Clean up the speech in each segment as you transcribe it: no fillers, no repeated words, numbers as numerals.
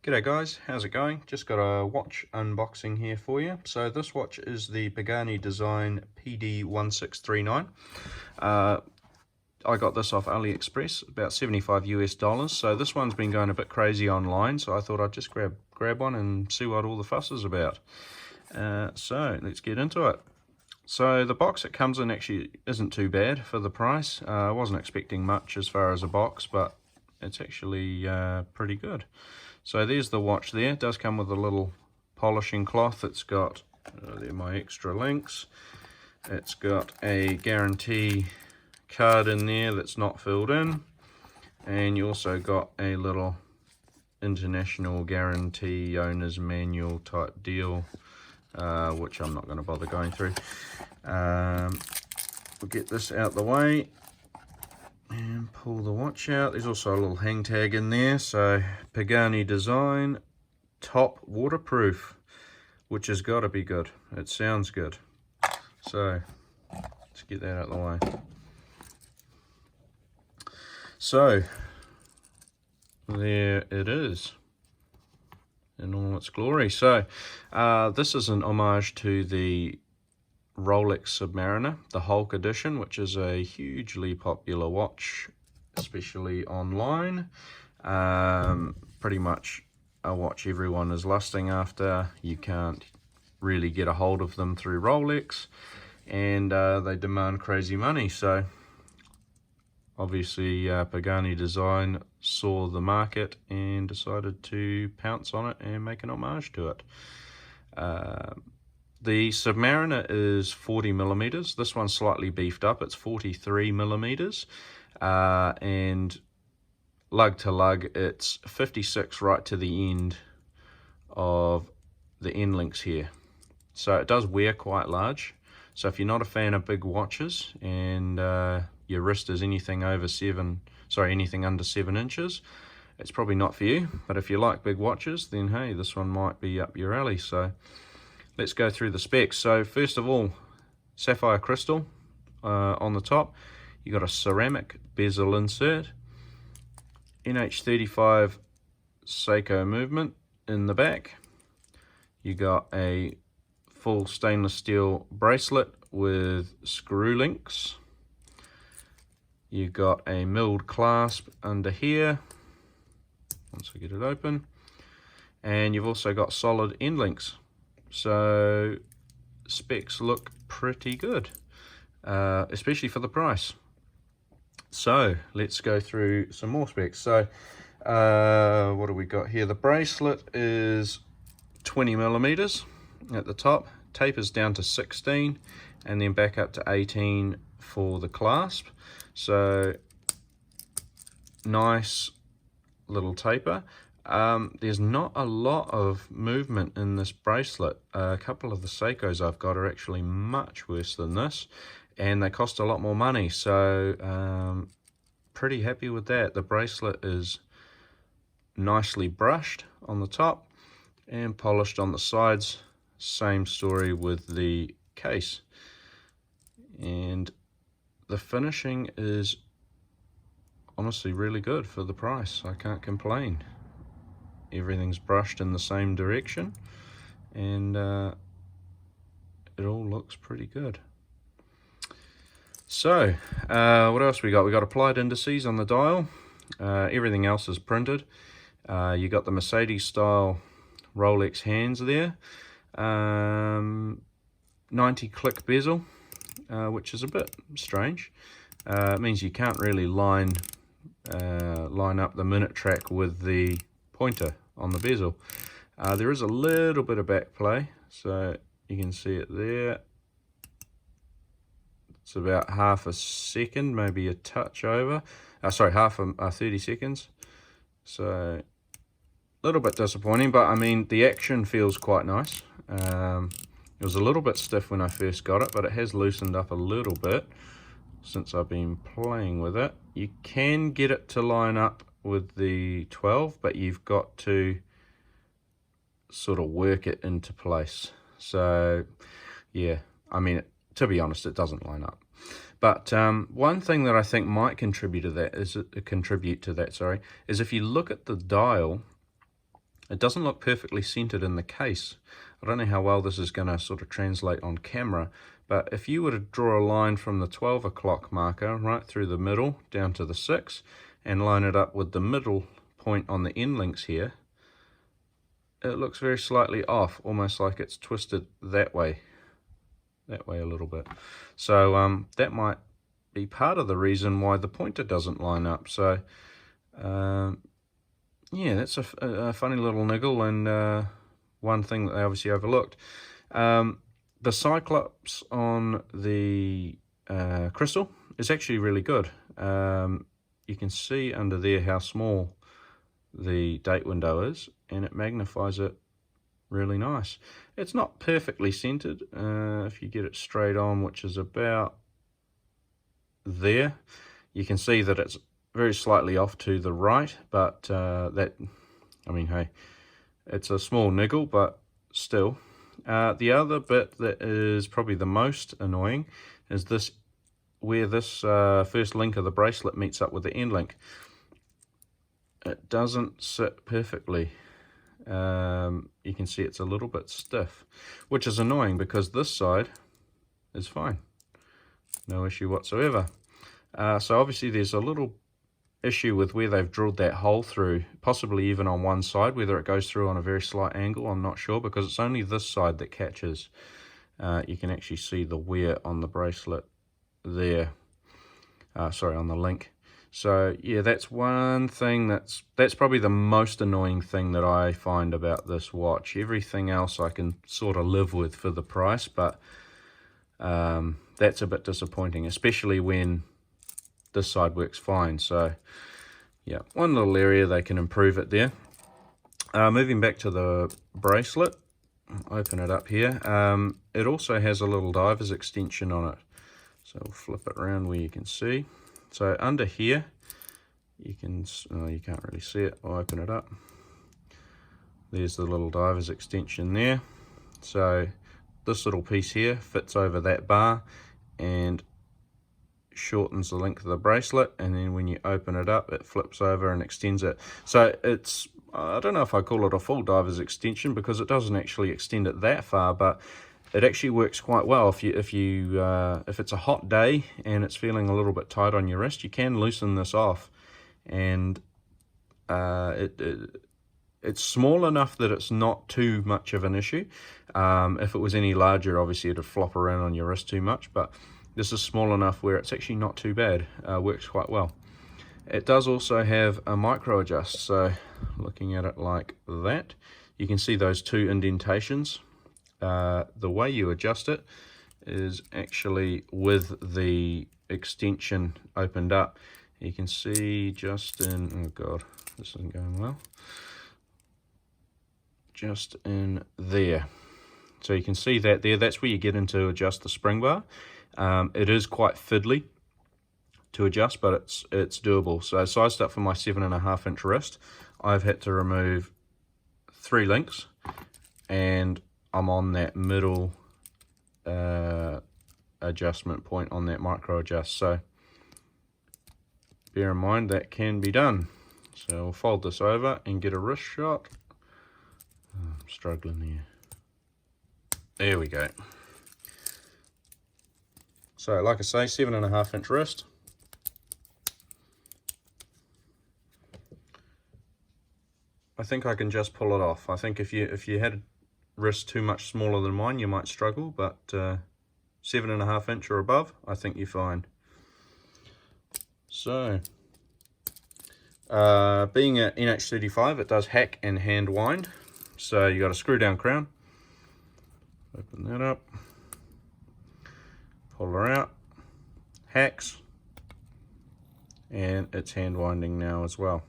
G'day guys, how's it going? Just got a watch unboxing here for you. So this watch is the Pagani Design PD-1639. I got this off AliExpress, about 75 US dollars. So this one's been going a bit crazy online, so I thought I'd just grab one and see what all the fuss is about. So let's get into it. So the box it comes in actually isn't too bad for the price. I wasn't expecting much as far as a box, but it's actually pretty good. So there's the watch there. It does come with a little polishing cloth. It's got, there are my extra links. It's got a guarantee card in there that's not filled in. And you also got a little international guarantee owner's manual type deal, which I'm not going to bother going through. We'll get this out the way and pull the watch out. There's also a little hang tag in there. So Pagani Design top waterproof, which has got to be good. It sounds good. So let's get that out of the way. So there it is in all its glory. So this is an homage to the Rolex Submariner, the Hulk edition, which is a hugely popular watch, especially online. Pretty much a watch everyone is lusting after. You can't really get a hold of them through Rolex, and they demand crazy money. So obviously Pagani Design saw the market and decided to pounce on it and make an homage to it. The Submariner is 40 millimeters. This one's slightly beefed up. It's 43 millimeters. And lug to lug, it's 56 right to the end of the end links here. So it does wear quite large. So if you're not a fan of big watches and your wrist is anything under 7 inches, it's probably not for you. But if you like big watches, then hey, this one might be up your alley. So let's go through the specs. So first of all, sapphire crystal on the top. You got a ceramic bezel insert, NH35 Seiko movement in the back. You got a full stainless steel bracelet with screw links. You got a milled clasp under here, once I get it open. And you've also got solid end links. So specs look pretty good, especially for the price. So let's go through some more specs. So what do we got here? The bracelet is 20 millimeters at the top, tapers down to 16, and then back up to 18 for the clasp. So nice little taper. There's not a lot of movement in this bracelet. A couple of the Seikos I've got are actually much worse than this, and they cost a lot more money. So pretty happy with that. The bracelet is nicely brushed on the top and polished on the sides. Same story with the case. And the finishing is honestly really good for the price. I can't complain. Everything's brushed in the same direction, and it all looks pretty good. So what else we got? We got applied indices on the dial. Everything else is printed. You got the Mercedes style Rolex hands there. 90 click bezel, which is a bit strange. It means you can't really line up the minute track with the pointer on the bezel. There is a little bit of back play, so you can see it there. It's about half a second, maybe a touch over. Sorry, 30 seconds. So a little bit disappointing, but I mean the action feels quite nice. It was a little bit stiff when I first got it, but it has loosened up a little bit since I've been playing with it. You can get it to line up with the 12, but you've got to sort of work it into place. So yeah, I mean, to be honest, it doesn't line up. But one thing that I think might contribute to that is if you look at the dial, It doesn't look perfectly centered in the case. I don't know how well this is going to sort of translate on camera, but if you were to draw a line from the 12 o'clock marker right through the middle down to the 6 and line it up with the middle point on the end links here, it looks very slightly off, almost like it's twisted that way a little bit. So that might be part of the reason why the pointer doesn't line up. So yeah, that's a funny little niggle, and one thing that they obviously overlooked. The Cyclops on the crystal is actually really good. You can see under there how small the date window is, and it magnifies it really nice. It's not perfectly centered. If you get it straight on, which is about there, you can see that it's very slightly off to the right, but that, I mean, hey, it's a small niggle, but still. The other bit that is probably the most annoying is this, where this first link of the bracelet meets up with the end link. It doesn't sit perfectly. You can see it's a little bit stiff, which is annoying because this side is fine. No issue whatsoever. So obviously there's a little issue with where they've drilled that hole through, possibly even on one side. Whether it goes through on a very slight angle, I'm not sure, because it's only this side that catches. You can actually see the wear on the bracelet there. Sorry, on the link. So yeah, that's one thing that's probably the most annoying thing that I find about this watch. Everything else I can sort of live with for the price, but that's a bit disappointing, especially when this side works fine. So yeah, one little area they can improve it there. Moving back to the bracelet, open it up here. It also has a little diver's extension on it. So we'll flip it around where you can see. So under here, you can, you can't really see it. I'll open it up. There's the little diver's extension there. So this little piece here fits over that bar and shortens the length of the bracelet, and then when you open it up, it flips over and extends it. So it's, I don't know if I call it a full diver's extension, because it doesn't actually extend it that far, but it actually works quite well. If it's a hot day and it's feeling a little bit tight on your wrist, you can loosen this off, and it's small enough that it's not too much of an issue. If it was any larger, obviously it'd flop around on your wrist too much, but this is small enough where it's actually not too bad. Works quite well. It does also have a micro adjust, so looking at it like that, you can see those two indentations. The way you adjust it is actually with the extension opened up. You can see just in, oh god, this isn't going well, just in there. So you can see that there, that's where you get into adjust the spring bar. It is quite fiddly to adjust, but it's doable. So sized up for my 7.5 inch wrist, I've had to remove 3 links, and I'm on that middle adjustment point on that micro adjust. So bear in mind that can be done. So we'll fold this over and get a wrist shot. Oh, I'm struggling here. There we go. So like I say, 7.5 inch wrist. I think I can just pull it off. I think if you had a wrist too much smaller than mine, you might struggle, but 7.5 inch or above, I think you're fine. So being an NH35, it does hack and hand wind. So you got a screw down crown. Open that up. Pull her out. Hacks. And it's hand winding now as well.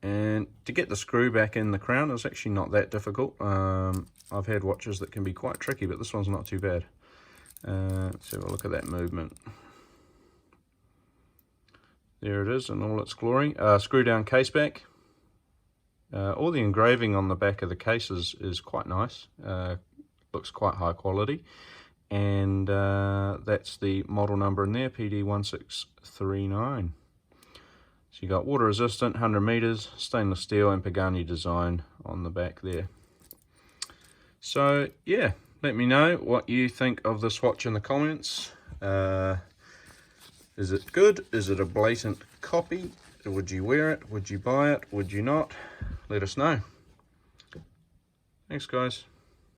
And to get the screw back in the crown is actually not that difficult. I've had watches that can be quite tricky, but this one's not too bad. Let's have a look at that movement. There it is in all its glory. Screw down case back. All the engraving on the back of the case is quite nice. Looks quite high quality. And that's the model number in there, PD-1639. So you got water resistant, 100 meters, stainless steel, and Pagani Design on the back there. So yeah, let me know what you think of this watch in the comments. Is it good? Is it a blatant copy? Would you wear it? Would you buy it? Would you not? Let us know. Thanks guys.